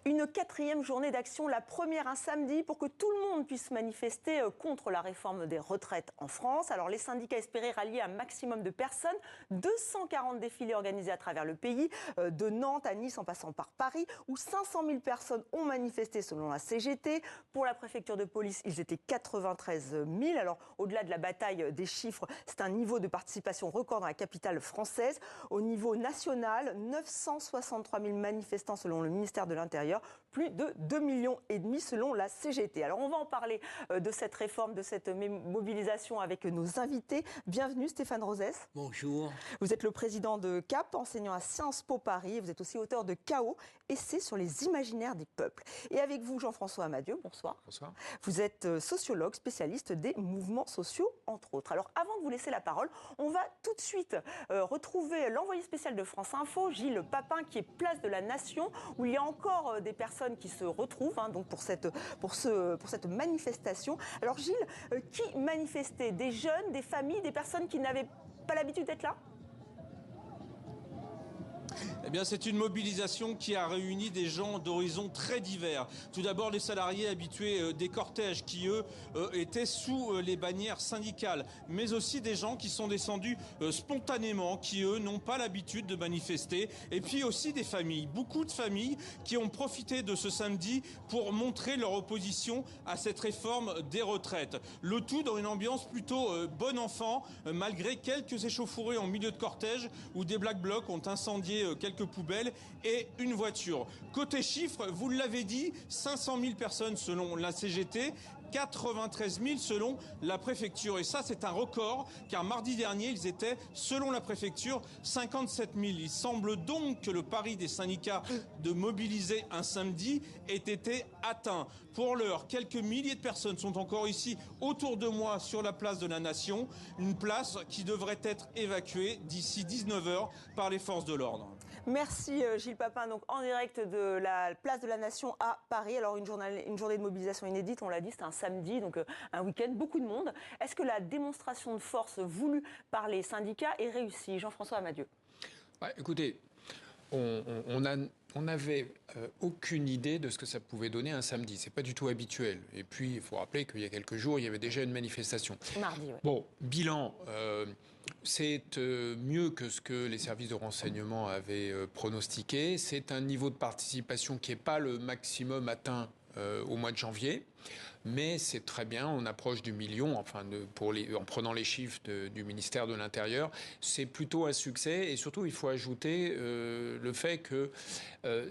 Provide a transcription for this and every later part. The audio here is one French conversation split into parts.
Une quatrième journée d'action, la première un samedi, pour que tout le monde puisse manifester contre la réforme des retraites en France. Alors les syndicats espéraient rallier un maximum de personnes. 240 défilés organisés à travers le pays, de Nantes à Nice en passant par Paris, où 500 000 personnes ont manifesté selon la CGT. Pour la préfecture de police, ils étaient 93 000. Alors au-delà de la bataille des chiffres, c'est un niveau de participation record dans la capitale française. Au niveau national, 963 000 manifestants selon le ministère de l'Intérieur. Plus de 2,5 millions selon la CGT. Alors on va en parler de cette réforme, de cette mobilisation avec nos invités. Bienvenue Stéphane Rosès. Bonjour. Vous êtes le président de CAP, enseignant à Sciences Po Paris. Vous êtes aussi auteur de Chaos, essai sur les imaginaires des peuples. Et avec vous Jean-François Amadieu, bonsoir. Bonsoir. Vous êtes sociologue, spécialiste des mouvements sociaux, entre autres. Alors avant de vous laisser la parole, on va tout de suite retrouver l'envoyé spécial de France Info, Gilles Papin, qui est place de la Nation, où il y a encore des personnes qui se retrouvent donc pour cette manifestation. Alors Gilles, qui manifestait? Des jeunes, des familles, des personnes qui n'avaient pas l'habitude d'être là? Eh bien, c'est une mobilisation qui a réuni des gens d'horizons très divers. Tout d'abord, les salariés habitués des cortèges qui, eux, étaient sous les bannières syndicales. Mais aussi des gens qui sont descendus spontanément, qui, eux, n'ont pas l'habitude de manifester. Et puis aussi des familles. Beaucoup de familles qui ont profité de ce samedi pour montrer leur opposition à cette réforme des retraites. Le tout dans une ambiance plutôt bon enfant, malgré quelques échauffourées en milieu de cortège où des Black Blocs ont incendié quelques poubelles et une voiture. Côté chiffres, vous l'avez dit, 500 000 personnes selon la CGT, 93 000 selon la préfecture. Et ça, c'est un record, car mardi dernier, ils étaient, selon la préfecture, 57 000. Il semble donc que le pari des syndicats de mobiliser un samedi ait été atteint. Pour l'heure, quelques milliers de personnes sont encore ici, autour de moi, sur la place de la Nation. Une place qui devrait être évacuée d'ici 19 h par les forces de l'ordre. Merci Gilles Papin, donc en direct de la place de la Nation à Paris. Alors une journée de mobilisation inédite, on l'a dit, c'est un samedi, donc un week-end, beaucoup de monde. Est-ce que la démonstration de force voulue par les syndicats est réussie? Jean-François Amadieu. Ouais, écoutez, on n'avait aucune idée de ce que ça pouvait donner un samedi. C'est pas du tout habituel. Et puis, il faut rappeler qu'il y a quelques jours, il y avait déjà une manifestation. Mardi, oui. Bon, bilan, c'est mieux que ce que les services de renseignement avaient pronostiqué. C'est un niveau de participation qui n'est pas le maximum atteint au mois de janvier. Mais c'est très bien, on approche du million, enfin en prenant les chiffres du ministère de l'Intérieur. C'est plutôt un succès et surtout il faut ajouter le fait que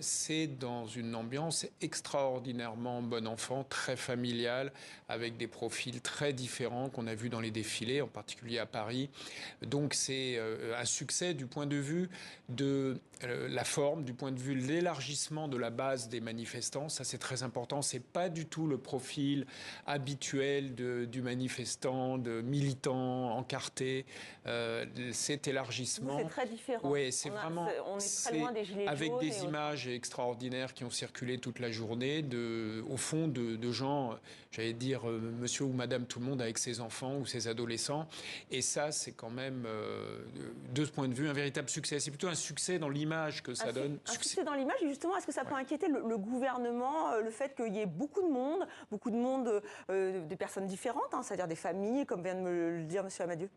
c'est dans une ambiance extraordinairement bon enfant, très familiale, avec des profils très différents qu'on a vus dans les défilés, en particulier à Paris. Donc c'est un succès du point de vue de la forme, du point de vue de l'élargissement de la base des manifestants. Ça c'est très important, c'est pas du tout le profil habituel du manifestant, de militant encarté. Cet élargissement... C'est très différent. Oui, c'est vraiment... On est très loin des gilets jaunes. Avec des images extraordinaires qui ont circulé toute la journée, au fond de gens, j'allais dire monsieur ou madame tout le monde avec ses enfants ou ses adolescents. Et ça, c'est quand même, de ce point de vue, un véritable succès. C'est plutôt un succès dans l'image que ça donne. Un succès dans l'image, et justement, est-ce que ça peut inquiéter le gouvernement, le fait qu'il y ait beaucoup de monde, des personnes différentes, c'est-à-dire des familles, comme vient de me le dire M. Amadieu?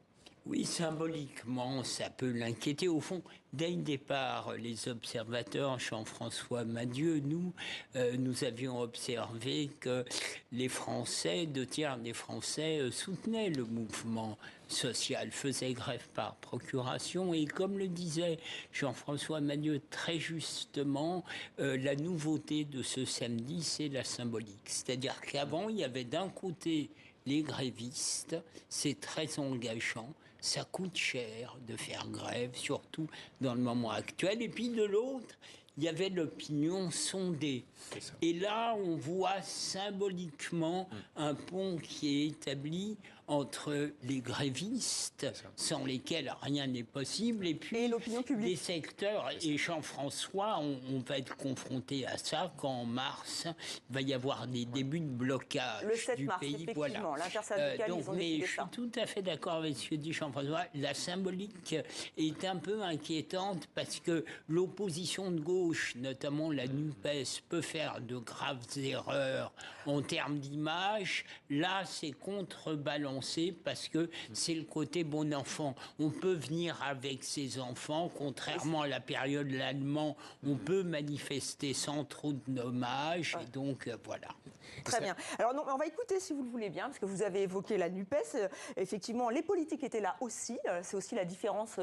Oui, symboliquement, ça peut l'inquiéter. Au fond, dès le départ, les observateurs, Jean-François Amadieu, nous avions observé que les Français, 2 tiers des Français soutenaient le mouvement social, faisaient grève par procuration. Et comme le disait Jean-François Amadieu très justement, la nouveauté de ce samedi, c'est la symbolique. C'est-à-dire qu'avant, il y avait d'un côté les grévistes, c'est très engageant, ça coûte cher de faire grève, surtout dans le moment actuel. Et puis de l'autre, il y avait l'opinion sondée. Et là, on voit symboliquement un pont qui est établi entre les grévistes, sans lesquels rien n'est possible, et puis l'opinion publique. des secteurs. Et Jean-François, on va être confronté à ça quand en mars, il va y avoir des débuts de blocage le 7 du mars, pays. effectivement, Voilà. l'intersyndicale, ils ont mais décidé je suis ça. tout à fait d'accord avec ce que dit Jean-François. La symbolique est un peu inquiétante parce que l'opposition de gauche, notamment la NUPES, peut faire de graves erreurs en termes d'image. Là, c'est contrebalancé parce que c'est le côté bon enfant. On peut venir avec ses enfants, contrairement à la période l'allemand, on peut manifester sans trop de dommages. Et donc, voilà. Très bien. Alors, non, on va écouter, si vous le voulez bien, parce que vous avez évoqué la NUPES. Effectivement, les politiques étaient là aussi. C'est aussi la différence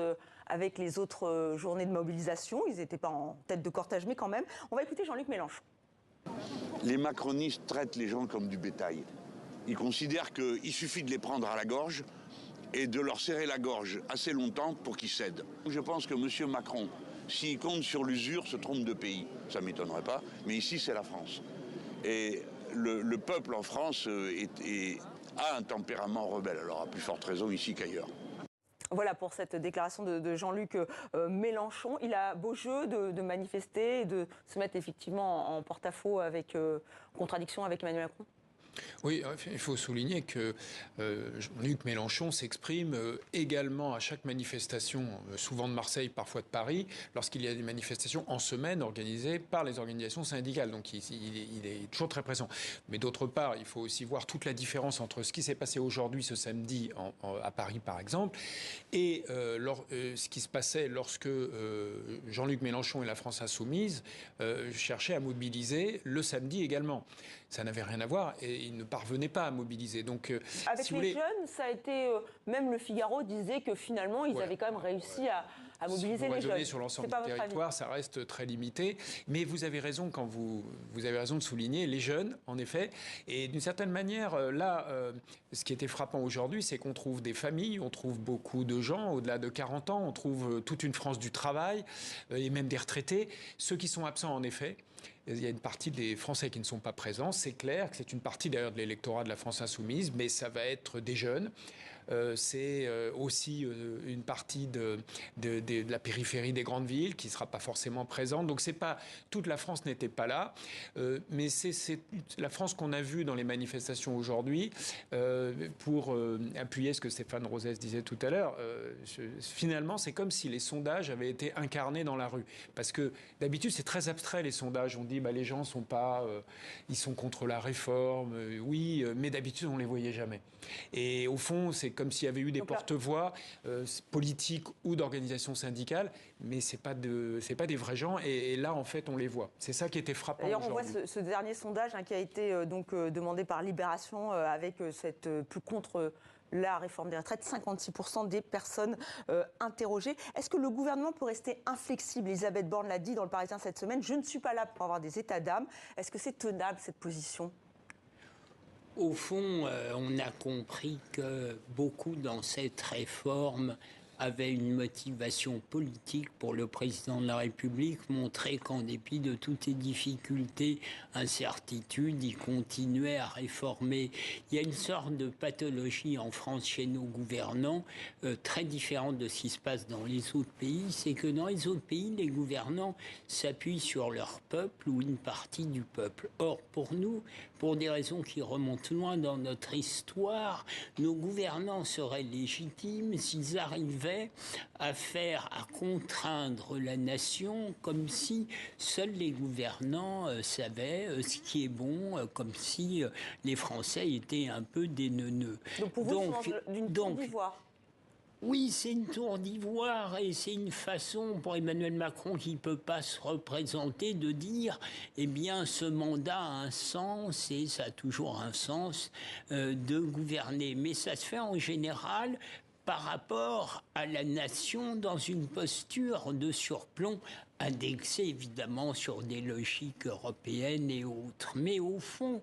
avec les autres journées de mobilisation. Ils n'étaient pas en tête de cortège, mais quand même. On va écouter Jean-Luc Mélenchon. Les macronistes traitent les gens comme du bétail. Ils considèrent qu'il suffit de les prendre à la gorge et de leur serrer la gorge assez longtemps pour qu'ils cèdent. Je pense que M. Macron, s'il compte sur l'usure, se trompe de pays. Ça ne m'étonnerait pas, mais ici c'est la France. Et le peuple en France a un tempérament rebelle, alors à plus forte raison ici qu'ailleurs. Voilà pour cette déclaration de Jean-Luc Mélenchon. Il a beau jeu de manifester et de se mettre effectivement en porte-à-faux avec contradiction avec Emmanuel Macron. Oui, il faut souligner que Jean-Luc Mélenchon s'exprime également à chaque manifestation, souvent de Marseille, parfois de Paris, lorsqu'il y a des manifestations en semaine organisées par les organisations syndicales. Donc il est toujours très présent. Mais d'autre part, il faut aussi voir toute la différence entre ce qui s'est passé aujourd'hui, ce samedi, à Paris par exemple, et ce qui se passait lorsque Jean-Luc Mélenchon et la France Insoumise cherchaient à mobiliser le samedi également. Ça n'avait rien à voir et ils ne parvenaient pas à mobiliser. Donc, avec si les vous voulez, jeunes, ça a été... même le Figaro disait que finalement, ils avaient quand même réussi à mobiliser les jeunes. Sur l'ensemble du territoire, ça reste très limité. Mais vous avez raison quand vous avez raison de souligner les jeunes, en effet. Et d'une certaine manière, là, ce qui était frappant aujourd'hui, c'est qu'on trouve des familles, on trouve beaucoup de gens au-delà de 40 ans, on trouve toute une France du travail et même des retraités. Ceux qui sont absents, en effet, il y a une partie des Français qui ne sont pas présents. C'est clair que c'est une partie d'ailleurs de l'électorat de la France insoumise, mais ça va être des jeunes. C'est aussi une partie de la périphérie des grandes villes qui ne sera pas forcément présente. Donc c'est pas toute la France n'était pas là, mais c'est la France qu'on a vue dans les manifestations aujourd'hui pour appuyer ce que Stéphane Rosès disait tout à l'heure. Finalement, c'est comme si les sondages avaient été incarnés dans la rue, parce que d'habitude c'est très abstrait les sondages. On dit les gens sont pas, ils sont contre la réforme, oui, mais d'habitude on les voyait jamais. Et au fond, c'est comme s'il y avait eu des porte-voix politiques ou d'organisations syndicales, mais c'est pas des vrais gens. Et là, en fait, on les voit. C'est ça qui était frappant. D'ailleurs, on voit ce dernier sondage qui a été demandé par Libération avec cette contre la réforme des retraites, 56% des personnes interrogées. Est-ce que le gouvernement peut rester inflexible? Elisabeth Borne l'a dit dans le Parisien cette semaine. Je ne suis pas là pour avoir des états d'âme. Est-ce que c'est tenable, cette position? Au fond, on a compris que beaucoup dans cette réforme avaient une motivation politique pour le président de la République, montrer qu'en dépit de toutes les difficultés, incertitudes, il continuait à réformer. Il y a une sorte de pathologie en France chez nos gouvernants, très différente de ce qui se passe dans les autres pays. C'est que dans les autres pays, les gouvernants s'appuient sur leur peuple ou une partie du peuple. Or, pour nous, pour des raisons qui remontent loin dans notre histoire, nos gouvernants seraient légitimes s'ils arrivaient à contraindre la nation comme si seuls les gouvernants savaient ce qui est bon, comme si les Français étaient un peu des neuneux. Donc pour vous, c'est d'une tour d'ivoire. Oui, c'est une tour d'ivoire et c'est une façon pour Emmanuel Macron qui ne peut pas se représenter de dire eh bien ce mandat a un sens et ça a toujours un sens de gouverner. Mais ça se fait en général par rapport à la nation dans une posture de surplomb indexée évidemment sur des logiques européennes et autres. Mais au fond,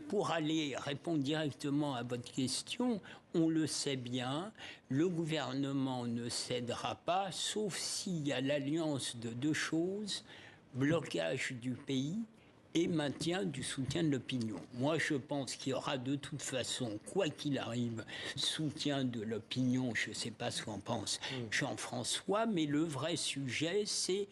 pour aller répondre directement à votre question, on le sait bien, le gouvernement ne cédera pas, sauf s'il y a l'alliance de deux choses, blocage du pays et maintien du soutien de l'opinion. Moi, je pense qu'il y aura de toute façon, quoi qu'il arrive, soutien de l'opinion. Je ne sais pas ce qu'en pense Jean-François, mais le vrai sujet, c'est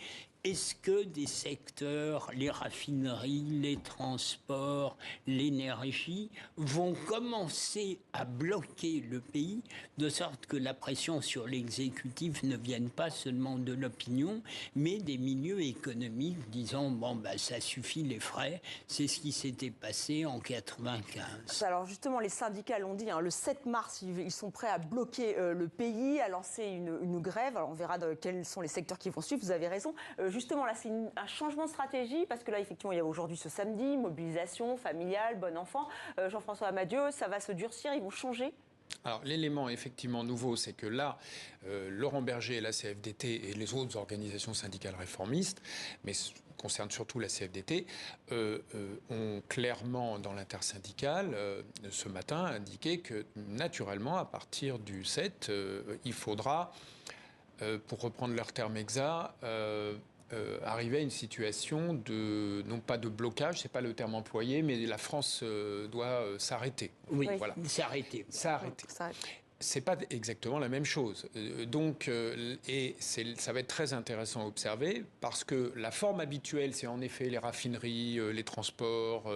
est-ce que des secteurs, les raffineries, les transports, l'énergie, vont commencer à bloquer le pays, de sorte que la pression sur l'exécutif ne vienne pas seulement de l'opinion, mais des milieux économiques disant bon bah ça suffit les frais. C'est ce qui s'était passé en 95. Alors justement, les syndicats l'ont dit, le 7 mars, ils sont prêts à bloquer le pays, à lancer une grève. Alors on verra quels sont les secteurs qui vont suivre. Vous avez raison. Justement, là, c'est un changement de stratégie parce que là, effectivement, il y a aujourd'hui ce samedi, mobilisation familiale, bon enfant. Jean-François Amadieu, ça va se durcir, ils vont changer. Alors, l'élément effectivement nouveau, c'est que là, Laurent Berger, la CFDT et les autres organisations syndicales réformistes, mais concerne surtout la CFDT, ont clairement, dans l'intersyndicale, ce matin, indiqué que, naturellement, à partir du 7, il faudra, pour reprendre leur terme exact, arriver à une situation de, non pas de blocage, c'est pas le terme employé, mais la France doit s'arrêter. Oui, voilà. S'arrêter. S'arrêter. C'est pas exactement la même chose. Ça va être très intéressant à observer parce que la forme habituelle, c'est en effet les raffineries, les transports,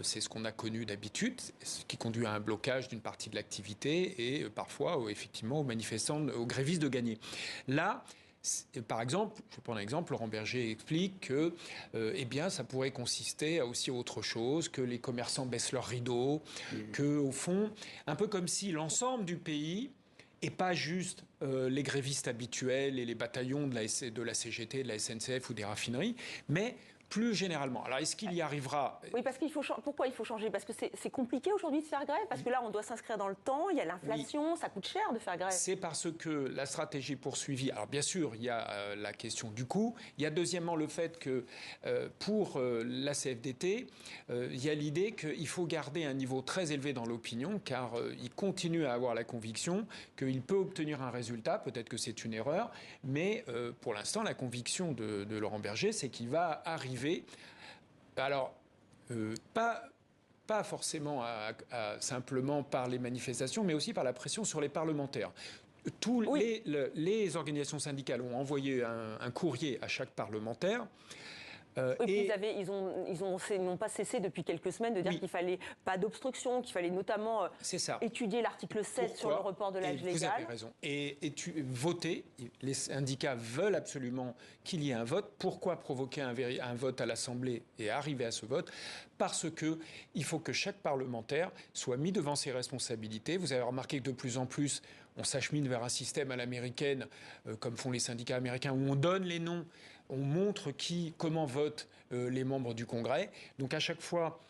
c'est ce qu'on a connu d'habitude, ce qui conduit à un blocage d'une partie de l'activité et parfois, effectivement, aux manifestants, aux grévistes de gagner. Là, par exemple, je vais prendre un exemple, Laurent Berger explique que ça pourrait consister à aussi autre chose, que les commerçants baissent leurs rideaux, que au fond, un peu comme si l'ensemble du pays, et pas juste les grévistes habituels et les bataillons de la CGT, de la SNCF ou des raffineries, mais plus généralement. Alors, est-ce qu'il y arrivera ? Oui, parce qu'il faut pourquoi il faut changer ? Parce que c'est compliqué aujourd'hui de faire grève, parce que là, on doit s'inscrire dans le temps, il y a l'inflation, ça coûte cher de faire grève. C'est parce que la stratégie poursuivie... Alors, bien sûr, il y a la question du coût. Il y a deuxièmement le fait que, pour la CFDT, il y a l'idée qu'il faut garder un niveau très élevé dans l'opinion, car il continue à avoir la conviction qu'il peut obtenir un résultat. Peut-être que c'est une erreur, mais pour l'instant, la conviction de Laurent Berger, c'est qu'il va arriver. Alors, pas forcément simplement par les manifestations, mais aussi par la pression sur les parlementaires. Les organisations syndicales ont envoyé un courrier à chaque parlementaire. Ils n'ont pas cessé depuis quelques semaines de dire qu'il fallait pas d'obstruction, qu'il fallait notamment étudier l'article 7 sur le report de l'âge légal. Vous avez raison. Et voter, les syndicats veulent absolument qu'il y ait un vote. Pourquoi provoquer un vote à l'Assemblée et arriver à ce vote ? Parce qu'il faut que chaque parlementaire soit mis devant ses responsabilités. Vous avez remarqué que de plus en plus, on s'achemine vers un système à l'américaine, comme font les syndicats américains, où on donne les noms, on montre comment votent les membres du Congrès. Donc à chaque fois,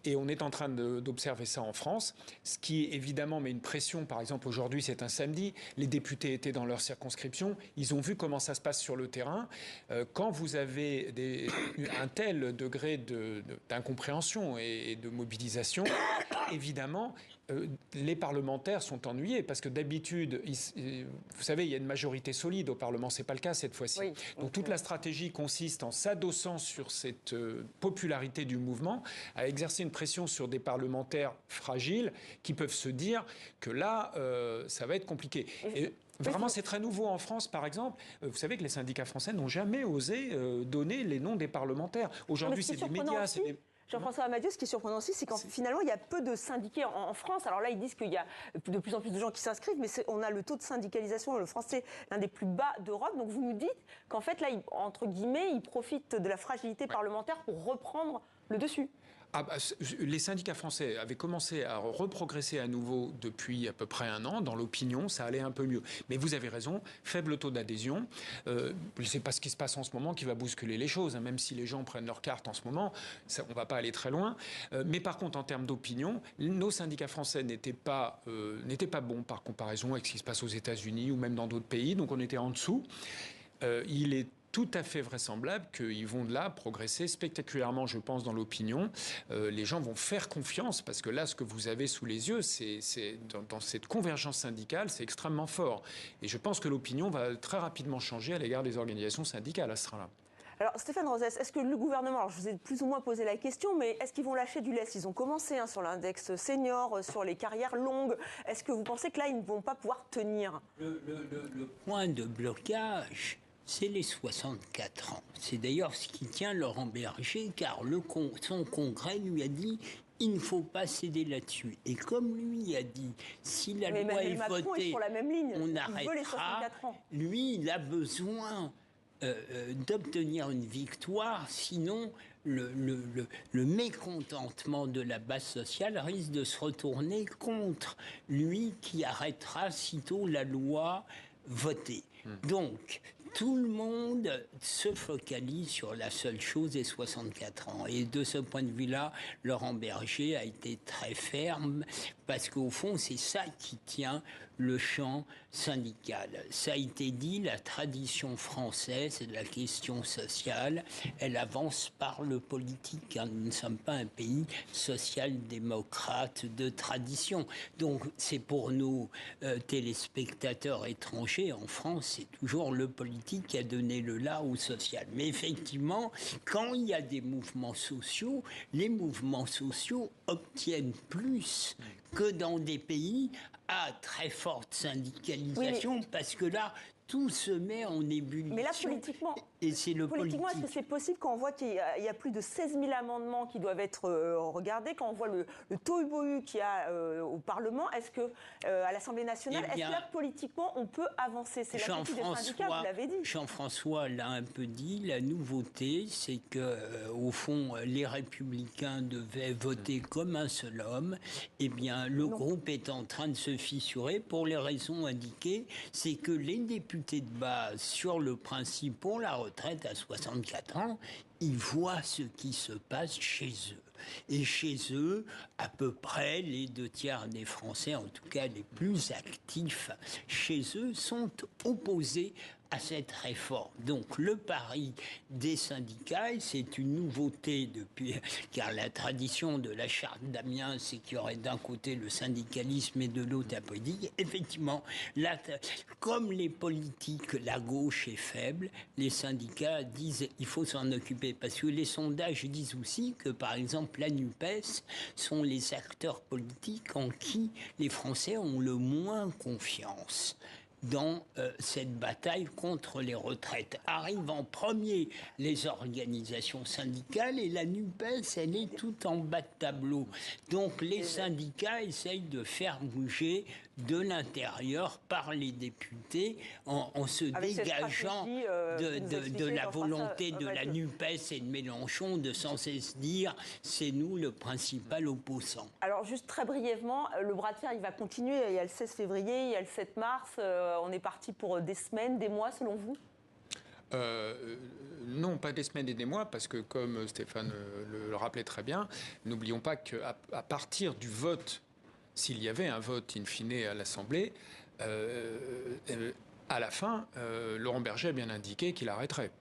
et on est en train d'observer ça en France, ce qui évidemment met une pression. Par exemple, aujourd'hui, c'est un samedi, les députés étaient dans leur circonscription, ils ont vu comment ça se passe sur le terrain. Quand vous avez un tel degré d'incompréhension et de mobilisation, évidemment, les parlementaires sont ennuyés parce que d'habitude, vous savez, il y a une majorité solide au Parlement. C'est pas le cas cette fois-ci. Oui. Donc toute la stratégie consiste en s'adossant sur cette popularité du mouvement à exercer une pression sur des parlementaires fragiles qui peuvent se dire que là, ça va être compliqué. Et vraiment, c'est très nouveau en France, par exemple. Vous savez que les syndicats français n'ont jamais osé donner les noms des parlementaires. Aujourd'hui, c'est des médias. Jean-François Amadieu, ce qui est surprenant aussi, c'est qu'en finalement, il y a peu de syndiqués en France. Alors là, ils disent qu'il y a de plus en plus de gens qui s'inscrivent, mais on a le taux de syndicalisation, le français, l'un des plus bas d'Europe. Donc vous nous dites qu'en fait, là, entre guillemets, ils profitent de la fragilité parlementaire pour reprendre le dessus. Les syndicats français avaient commencé à reprogresser à nouveau depuis à peu près un an. Dans l'opinion, ça allait un peu mieux. Mais vous avez raison, faible taux d'adhésion. C'est pas ce qui se passe en ce moment qui va bousculer les choses. Même si les gens prennent leur carte en ce moment, on ne va pas aller très loin. Mais par contre, en termes d'opinion, nos syndicats français n'étaient pas bons par comparaison avec ce qui se passe aux États-Unis ou même dans d'autres pays. Donc on était en dessous. Il est tout à fait vraisemblable qu'ils vont de là progresser spectaculairement, je pense, dans l'opinion. Les gens vont faire confiance parce que là, ce que vous avez sous les yeux, dans cette convergence syndicale, c'est extrêmement fort. Et je pense que l'opinion va très rapidement changer à l'égard des organisations syndicales à ce train-là. Alors Stéphane Rosès, est-ce que le gouvernement, alors je vous ai plus ou moins posé la question, mais est-ce qu'ils vont lâcher du lest? Ils ont commencé sur l'index senior, sur les carrières longues. Est-ce que vous pensez que là, ils ne vont pas pouvoir tenir? Le point de blocage, c'est les 64 ans. C'est d'ailleurs ce qui tient Laurent Berger, car son congrès lui a dit il ne faut pas céder là-dessus. Et comme lui a dit, si la loi est votée, sur la même ligne. on arrêtera. Lui, il a besoin d'obtenir une victoire, sinon le mécontentement de la base sociale risque de se retourner contre lui qui arrêtera sitôt la loi votée. Donc, tout le monde se focalise sur la seule chose des 64 ans. Et de ce point de vue-là, Laurent Berger a été très ferme parce qu'au fond, c'est ça qui tient le champ syndical. Ça a été dit, la tradition française de la question sociale, elle avance par le politique. Nous ne sommes pas un pays social-démocrate de tradition. Donc, c'est pour nos téléspectateurs étrangers, en France, c'est toujours le politique qui a donné le là au social. Mais effectivement, quand il y a des mouvements sociaux, les mouvements sociaux obtiennent plus que dans des pays à très forte syndicalisation, parce que là, tout se met en ébullition. Mais là, politiquement, et c'est le politiquement, est-ce que c'est possible quand on voit qu'il y a plus de 16 000 amendements qui doivent être regardés, quand on voit le tohu-bohu qu'il y a au Parlement, est-ce que à l'Assemblée nationale, est-ce que là, politiquement, on peut avancer? C'est l'attitude des syndicats, vous l'avez dit. Jean-François l'a un peu dit, la nouveauté, c'est que au fond, les Républicains devaient voter comme un seul homme. Eh bien, le groupe est en train de se fissurer pour les raisons indiquées. C'est que les députés de base sur le principe pour la retraite à 64 ans, ils voient ce qui se passe chez eux. Et chez eux, à peu près les 2/3 des Français, en tout cas les plus actifs chez eux, sont opposés à cette réforme. Donc le pari des syndicats, c'est une nouveauté depuis, car la tradition de la charte d'Amiens, c'est qu'il y aurait d'un côté le syndicalisme et de l'autre la politique. Effectivement, là, comme les politiques, la gauche est faible, les syndicats disent il faut s'en occuper, parce que les sondages disent aussi que, par exemple, la NUPES sont les acteurs politiques en qui les Français ont le moins confiance dans cette bataille contre les retraites. Arrivent en premier les organisations syndicales et la NUPES, elle est tout en bas de tableau. Donc les syndicats essayent de faire bouger de l'intérieur par les députés en se dégageant de la volonté de la NUPES et de Mélenchon de sans cesse dire c'est nous le principal opposant. Alors juste très brièvement, le bras de fer il va continuer, il y a le 16 février, il y a le 7 mars, on est parti pour des semaines, des mois selon vous? Non, pas des semaines et des mois, parce que comme Stéphane le rappelait très bien, n'oublions pas qu'à partir du vote, s'il y avait un vote in fine à l'Assemblée, à la fin, Laurent Berger a bien indiqué qu'il arrêterait.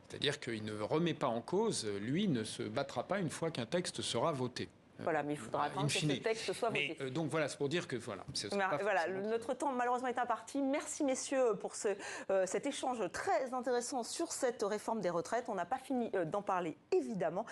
C'est-à-dire qu'il ne remet pas en cause, lui ne se battra pas une fois qu'un texte sera voté. Voilà, mais il faudra attendre que ce texte soit voté. Donc voilà, c'est pour dire que voilà. Voilà, notre temps malheureusement est imparti. Merci messieurs pour cet échange très intéressant sur cette réforme des retraites. On n'a pas fini d'en parler évidemment.